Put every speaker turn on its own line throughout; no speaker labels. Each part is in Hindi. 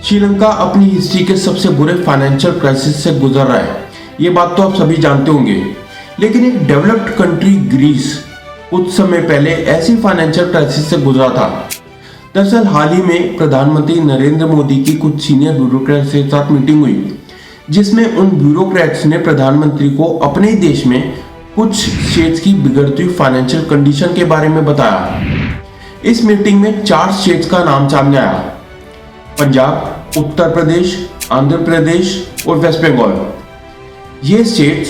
श्रीलंका अपनी हिस्ट्री के सबसे बुरे फाइनेंशियल क्राइसिस से गुजर रहा है, ये बात तो आप सभी जानते होंगे। लेकिन एक डेवलप्ड कंट्री ग्रीस कुछ समय पहले ऐसी फाइनेंशियल क्राइसिस से गुजरा था। दरअसल हाल ही में प्रधानमंत्री नरेंद्र मोदी की कुछ सीनियर ब्यूरोक्रेट्स के साथ मीटिंग हुई, जिसमें उन ब्यूरोक्रेट्स ने प्रधानमंत्री को अपने ही देश में कुछ स्टेट्स की बिगड़ती हुई फाइनेंशियल कंडीशन के बारे में बताया। इस मीटिंग में 4 स्टेट्स का नाम सामने आया: पंजाब, उत्तर प्रदेश, आंध्र प्रदेश और वेस्ट बंगाल। ये states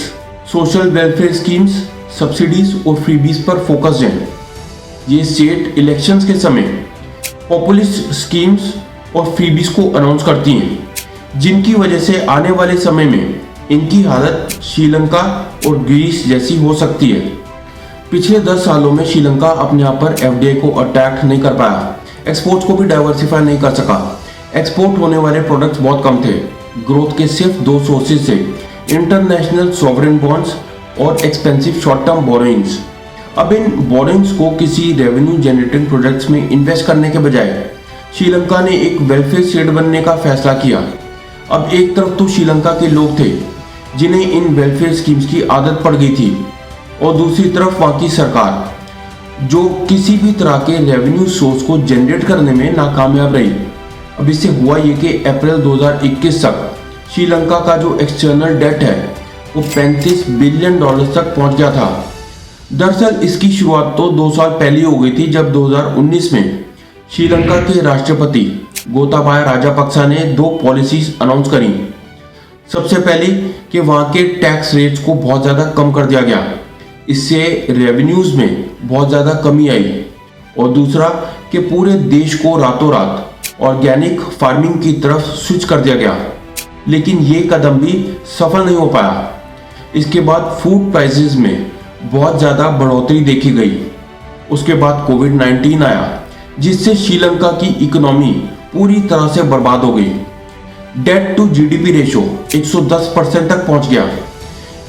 social welfare schemes, subsidies और फ्रीबीज पर फोकस्ड हैं। ये स्टेट इलेक्शंस के समय पॉपुलिस्ट स्कीम्स और फ्रीबीज को अनाउंस करती हैं, जिनकी वजह से आने वाले समय में इनकी हालत श्रीलंका और ग्रीस जैसी हो सकती है। पिछले 10 सालों में श्रीलंका अपने आप पर एफडीआई को अटैक नहीं कर पाया, एक्सपोर्ट्स को भी डाइवर्सिफाई नहीं कर सका। एक्सपोर्ट होने वाले प्रोडक्ट्स बहुत कम थे। ग्रोथ के सिर्फ 2 सोर्सेज थे: इंटरनेशनल सॉवरेन बॉन्ड्स और एक्सपेंसिव शॉर्ट टर्म बोरोइंग्स। अब इन बोरोइंग्स को किसी रेवेन्यू जनरेटिंग प्रोडक्ट्स में इन्वेस्ट करने के बजाय श्रीलंका ने एक वेलफेयर स्टेट बनने का फैसला किया। अब एक तरफ तो श्रीलंका के लोग थे जिन्हें इन वेलफेयर स्कीम्स की आदत पड़ गई थी, और दूसरी तरफ वहाँ की सरकार जो किसी भी तरह के रेवेन्यू सोर्स को जनरेट करने में नाकामयाब रही। अब इससे हुआ ये कि अप्रैल 2021 तक श्रीलंका का जो एक्सटर्नल डेट है वो $35 बिलियन तक पहुंच गया था। दरअसल इसकी शुरुआत तो 2 साल पहले हो गई थी, जब 2019 में श्रीलंका के राष्ट्रपति गोताबाया राजापक्सा ने 2 पॉलिसीज अनाउंस करी। सबसे पहले कि वहाँ के टैक्स रेट्स को बहुत ज़्यादा कम कर दिया गया, इससे रेवेन्यूज में बहुत ज़्यादा कमी आई, और दूसरा कि पूरे देश को रातों रात ऑर्गेनिक फार्मिंग की तरफ स्विच कर दिया गया। लेकिन ये कदम भी सफल नहीं हो पाया। इसके बाद फूड प्राइसेस में बहुत ज़्यादा बढ़ोतरी देखी गई। उसके बाद कोविड-19 आया, जिससे श्रीलंका की इकोनॉमी पूरी तरह से बर्बाद हो गई। डेट टू जीडीपी रेशो 110% तक पहुंच गया।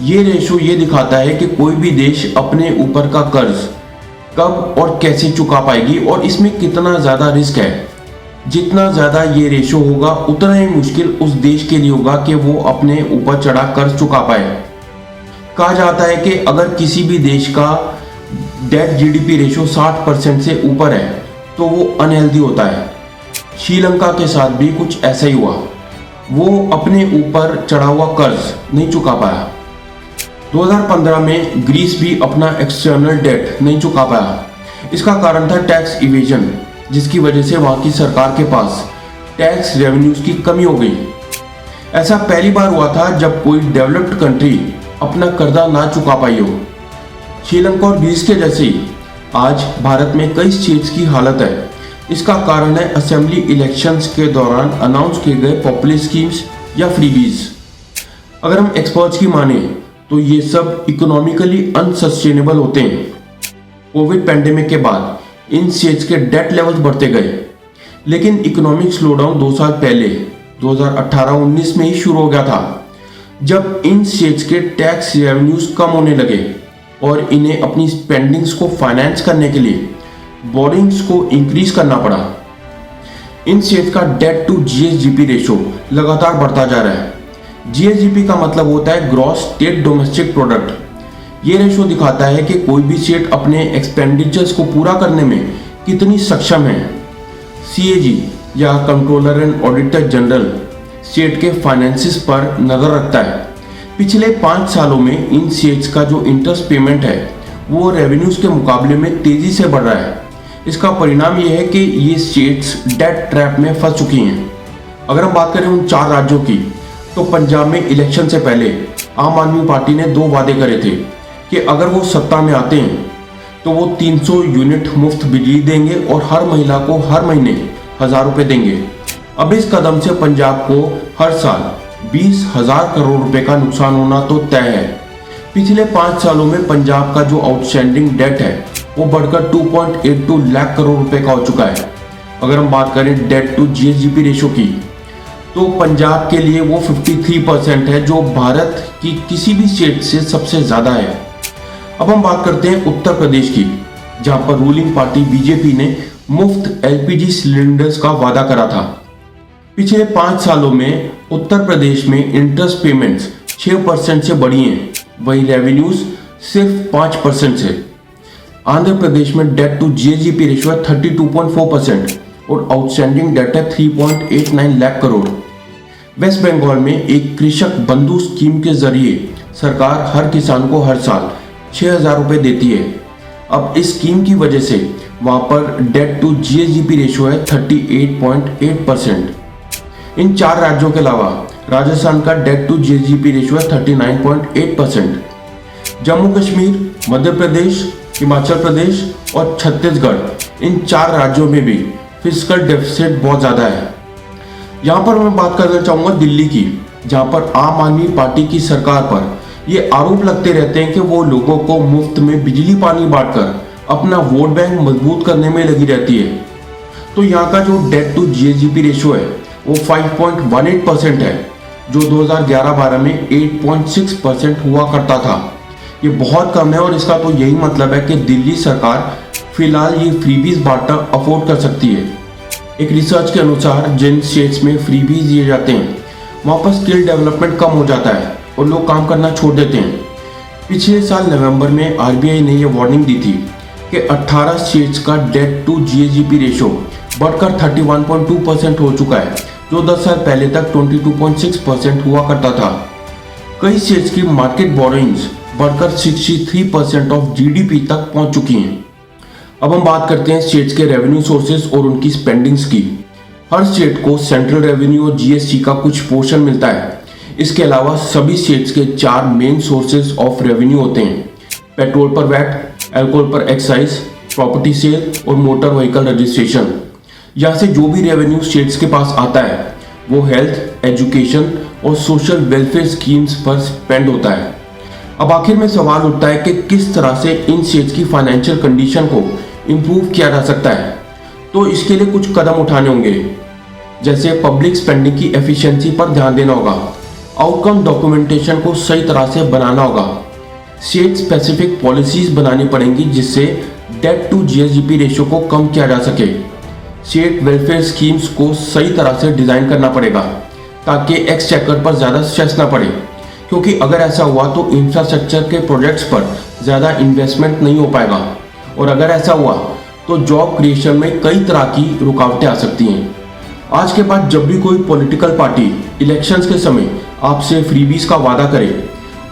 ये रेशो ये दिखाता है कि कोई भी देश अपने ऊपर का कर्ज कब और कैसे चुका पाएगी और इसमें कितना ज़्यादा रिस्क है। जितना ज़्यादा ये रेशो होगा उतना ही मुश्किल उस देश के लिए होगा कि वो अपने ऊपर चढ़ा कर्ज चुका पाए। कहा जाता है कि अगर किसी भी देश का डेट जीडीपी रेशो 60% से ऊपर है तो वो अनहेल्दी होता है। श्रीलंका के साथ भी कुछ ऐसा ही हुआ। वो अपने ऊपर चढ़ा हुआ कर्ज नहीं चुका पाया। 2015 में ग्रीस भी अपना एक्सटर्नल डेट नहीं चुका पाया। इसका कारण था टैक्स इवेजन, जिसकी वजह से वहाँ की सरकार के पास टैक्स रेवेन्यूज की कमी हो गई। ऐसा पहली बार हुआ था जब कोई डेवलप्ड कंट्री अपना कर्जा ना चुका पाई हो। श्रीलंका और ग्रीस के जैसे ही आज भारत में कई स्टेट्स की हालत है। इसका कारण है असेंबली इलेक्शंस के दौरान अनाउंस किए गए पॉपुलर स्कीम्स या फ्रीबीज। अगर हम एक्सपर्ट्स की माने तो ये सब इकोनॉमिकली अनसस्टेनेबल होते हैं। कोविड पैंडेमिक के बाद इन स्टेट्स के डेट लेवल्स बढ़ते गए, लेकिन इकोनॉमिक स्लोडाउन 2 साल पहले 2018-19 में ही शुरू हो गया था, जब इन स्टेट्स के टैक्स रेवेन्यूज कम होने लगे और इन्हें अपनी स्पेंडिंग्स को फाइनेंस करने के लिए बोरिंग्स को इंक्रीज करना पड़ा। इन स्टेट्स का डेट टू जीएसडीपी रेशो लगातार बढ़ता जा रहा है। जीएसडीपी का मतलब होता है ग्रॉस स्टेट डोमेस्टिक प्रोडक्ट। ये रेशो दिखाता है कि कोई भी स्टेट अपने एक्सपेंडिचर्स को पूरा करने में कितनी सक्षम है। सीएजी या controller and auditor general state के फाइनेंसिस पर नजर रखता है। पिछले 5 सालों में इन स्टेट्स का जो इंटरेस्ट पेमेंट है वो रेवेन्यूज के मुकाबले में तेजी से बढ़ रहा है। इसका परिणाम ये है कि ये स्टेट्स डेट ट्रैप में फंस चुकी हैं। अगर हम बात करें उन 4 राज्यों की, तो पंजाब में इलेक्शन से पहले आम आदमी पार्टी ने 2 वादे करे थे कि अगर वो सत्ता में आते हैं तो वो 300 यूनिट मुफ्त बिजली देंगे और हर महिला को हर महीने 1000 रुपये देंगे। अब इस कदम से पंजाब को हर साल 20,000 करोड़ रुपए का नुकसान होना तो तय है। पिछले 5 सालों में पंजाब का जो आउटस्टैंडिंग डेट है वो बढ़कर 2.82 लाख करोड़ रुपए का हो चुका है। अगर हम बात करें डेट टू जीएसडीपी रेशो की, तो पंजाब के लिए वो 53% है, जो भारत की किसी भी स्टेट से सबसे ज़्यादा है। अब हम बात करते हैं उत्तर प्रदेश की, जहां पर रूलिंग पार्टी बीजेपी ने मुफ्त एलपीजी सिलेंडर्स का वादा करा था। पिछले 5 सालों में उत्तर प्रदेश में इंटरेस्ट पेमेंट्स 6% से बढ़ी हैं, वही रेवेन्यूज सिर्फ 5% से। आंध्र प्रदेश में डेट टू जीएसडीपी रेशियो है 32.4% और आउटस्टैंडिंग डेट है 3.89 लाख करोड़। वेस्ट बंगाल में एक कृषक बंधु स्कीम के जरिए सरकार हर किसान को हर साल 6,000 रुपये देती है। अब इस स्कीम की वजह से वहां पर डेट टू जीएसडीपी रेशियो है 38.8%। इन 4 राज्यों के अलावा राजस्थान का डेट टू जीएसडीपी रेशियो है 39.8%। जम्मू कश्मीर, मध्य प्रदेश, हिमाचल प्रदेश और छत्तीसगढ़, इन 4 राज्यों में भी फिस्कल डेफिसिट बहुत ज़्यादा है। यहाँ पर मैं बात करना चाहूँगा दिल्ली की, जहाँ पर आम आदमी पार्टी की सरकार पर ये आरोप लगते रहते हैं कि वो लोगों को मुफ्त में बिजली पानी बांटकर अपना वोट बैंक मजबूत करने में लगी रहती है। तो यहाँ का जो डेट टू जीएसडीपी रेशियो है वो 5.18% है, जो 2011-12 में 8.6% हुआ करता था। ये बहुत कम है और इसका तो यही मतलब है कि दिल्ली सरकार फिलहाल ये फ्रीबीज बांटना अफोर्ड कर सकती है। एक रिसर्च के अनुसार जिन स्टेट्स में फ्रीबीज दिए जाते हैं वहाँ पर स्किल डेवलपमेंट कम हो जाता है और लोग काम करना छोड़ देते हैं। पिछले साल नवंबर में आरबीआई ने यह वार्निंग दी थी कि 18 स्टेट्स का डेट टू जीएसडीपी रेशियो बढ़कर 31.2% हो चुका है, जो 10 साल पहले तक 22.6% हुआ करता था। कई स्टेट्स की मार्केट बोरोइंग्स बढ़कर 63% ऑफ जीडीपी तक पहुंच चुकी हैं। अब हम बात करते हैं स्टेट्स के रेवेन्यू सोर्सेज और उनकी स्पेंडिंग्स की। हर स्टेट को सेंट्रल रेवेन्यू और जीएसटी का कुछ पोर्शन मिलता है। इसके अलावा सभी स्टेट्स के 4 मेन सोर्सेज ऑफ रेवेन्यू होते हैं: पेट्रोल पर वैट, अल्कोहल पर एक्साइज, प्रॉपर्टी सेल और मोटर व्हीकल रजिस्ट्रेशन। यहाँ से जो भी रेवेन्यू स्टेट्स के पास आता है वो हेल्थ, एजुकेशन और सोशल वेलफेयर स्कीम्स पर स्पेंड होता है। अब आखिर में सवाल उठता है कि किस तरह से इन स्टेट्स की फाइनेंशियल कंडीशन को इम्प्रूव किया जा सकता है। तो इसके लिए कुछ कदम उठाने होंगे, जैसे पब्लिक स्पेंडिंग की एफिशिएंसी पर ध्यान देना होगा, आउटकम डॉक्यूमेंटेशन को सही तरह से बनाना होगा, स्टेट स्पेसिफिक पॉलिसीज बनानी पड़ेंगी जिससे डेट टू जीएसडीपी रेशियो को कम किया जा सके। स्टेट वेलफेयर स्कीम्स को सही तरह से डिजाइन करना पड़ेगा ताकि एक्सचेकर पर ज़्यादा स्ट्रेस ना पड़े, क्योंकि अगर ऐसा हुआ तो इंफ्रास्ट्रक्चर के प्रोजेक्ट्स पर ज़्यादा इन्वेस्टमेंट नहीं हो पाएगा और अगर ऐसा हुआ तो जॉब क्रिएशन में कई तरह की रुकावटें आ सकती हैं। आज के बाद जब भी कोई पॉलिटिकल पार्टी इलेक्शंस के समय आपसे फ्रीबीज का वादा करे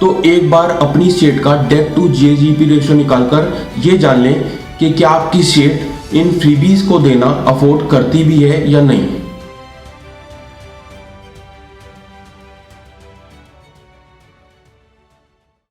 तो एक बार अपनी स्टेट का डेट टू जीएसडीपी रेशियो निकालकर ये जान लें कि क्या आपकी स्टेट इन फ्रीबीज को देना अफोर्ड करती भी है या नहीं।